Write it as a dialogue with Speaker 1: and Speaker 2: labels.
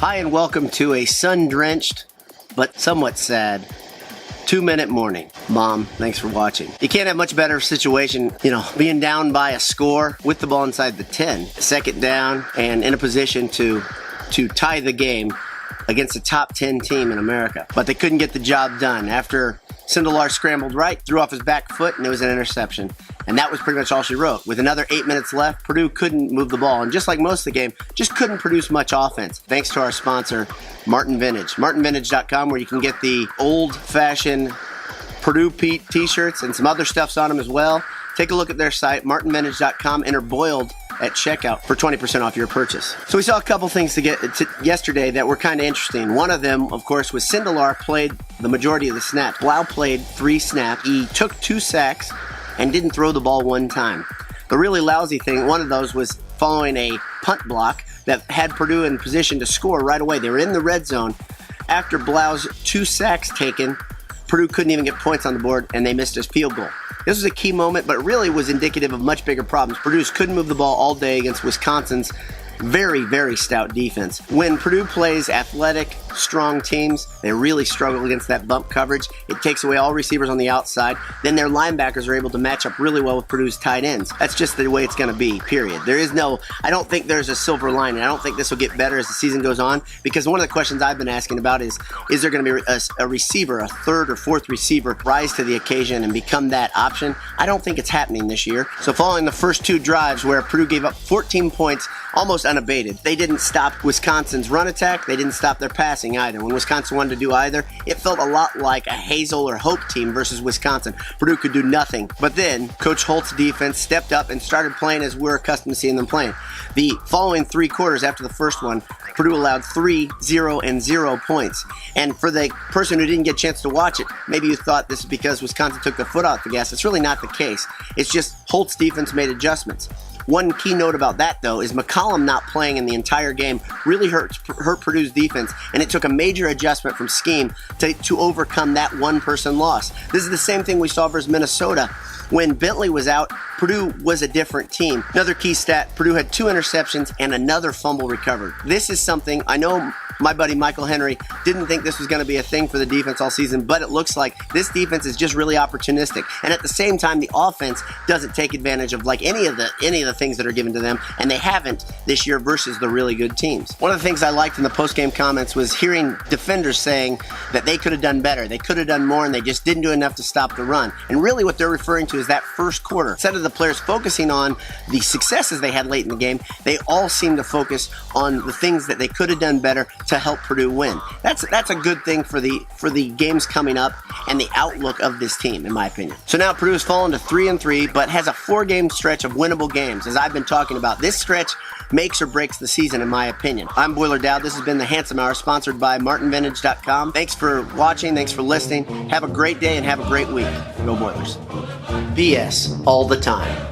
Speaker 1: Hi and welcome to a sun-drenched but somewhat sad 2-minute morning. Mom, thanks for watching. You can't have much better situation, being down by a score with the ball inside the 10, second down, and in a position to tie the game against a top 10 team in America. But they couldn't get the job done. After Sindelar scrambled right, threw off his back foot, and it was an interception. And that was pretty much all she wrote. With another 8 minutes left, Purdue couldn't move the ball. And just like most of the game, just couldn't produce much offense. Thanks to our sponsor, Martin Vintage. MartinVintage.com, where you can get the old-fashioned Purdue Pete t-shirts and some other stuffs on them as well. Take a look at their site, MartinVintage.com. Enter Boiled at checkout for 20% off your purchase. So we saw a couple things yesterday that were kind of interesting. One of them, of course, was Sindelar played the majority of the snaps. Blau played 3 snaps. He took 2 sacks and didn't throw the ball one time. The really lousy thing, one of those was following a punt block that had Purdue in position to score right away. They were in the red zone. After Blau's 2 sacks taken, Purdue couldn't even get points on the board, and they missed his field goal. This was a key moment, but it really was indicative of much bigger problems. Purdue couldn't move the ball all day against Wisconsin's very, very stout defense. When Purdue plays athletic, strong teams, they really struggle against that bump coverage. It takes away all receivers on the outside. Then their linebackers are able to match up really well with Purdue's tight ends. That's just the way it's going to be, period. I don't think there's a silver lining. I don't think this will get better as the season goes on, because one of the questions I've been asking about is there going to be a receiver, a third or fourth receiver, rise to the occasion and become that option? I don't think it's happening this year. So following the first 2 drives where Purdue gave up 14 points almost unabated, they didn't stop Wisconsin's run attack. They didn't stop their passing either. When Wisconsin wanted to do either, it felt a lot like a Hazel or Hope team versus Wisconsin. Purdue could do nothing. But then Coach Holt's defense stepped up and started playing as we're accustomed to seeing them playing. The following 3 quarters after the first one, Purdue allowed 3, 0, and 0 points. And for the person who didn't get a chance to watch it, maybe you thought this is because Wisconsin took their foot off the gas. It's really not the case. It's just Holt's defense made adjustments. One key note about that, though, is McCollum not playing in the entire game really hurt Purdue's defense, and it took a major adjustment from scheme to overcome that one-person loss. This is the same thing we saw versus Minnesota. When Bentley was out, Purdue was a different team. Another key stat, Purdue had 2 interceptions and another fumble recovered. This is something, I know my buddy Michael Henry didn't think this was going to be a thing for the defense all season, but it looks like this defense is just really opportunistic. And at the same time, the offense doesn't take advantage of any of the things that are given to them, and they haven't this year versus the really good teams. One of the things I liked in the post-game comments was hearing defenders saying that they could have done better, they could have done more, and they just didn't do enough to stop the run. And really what they're referring to is that first quarter. Instead of the players focusing on the successes they had late in the game, they all seem to focus on the things that they could have done better to help Purdue win. That's a good thing for the games coming up and the outlook of this team, in my opinion. So now Purdue has fallen to 3-3, but has a 4-game stretch of winnable games. As I've been talking about, this stretch makes or breaks the season, in my opinion. I'm Boiler Dowd. This has been the Handsome Hour, sponsored by MartinVintage.com. Thanks for watching. Thanks for listening. Have a great day and have a great week. Go Boilers. BS all the time.